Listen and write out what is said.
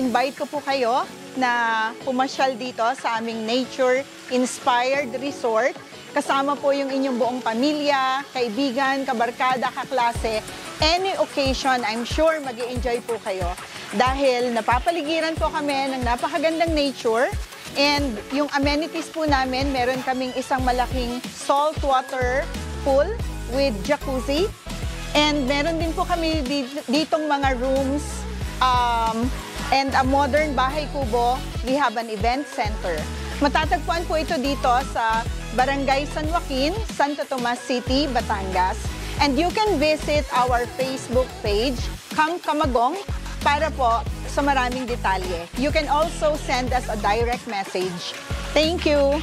i-invite ko po kayo na pumasyal dito sa aming nature-inspired resort. Kasama po yung inyong buong pamilya, kaibigan, kabarkada, kaklase. Any occasion, I'm sure mag-i-enjoy po kayo. Dahil napapaligiran po kami ng napakagandang nature. And yung amenities po namin, meron kaming isang malaking saltwater pool with jacuzzi. And meron din po kami ditong mga rooms and a modern bahay kubo. We have an event center. Matatagpuan po ito dito sa Barangay San Joaquin, Santo Tomas City, Batangas. And you can visit our Facebook page, Camp Camagong, para po sa maraming detalye. You can also send us a direct message. Thank you!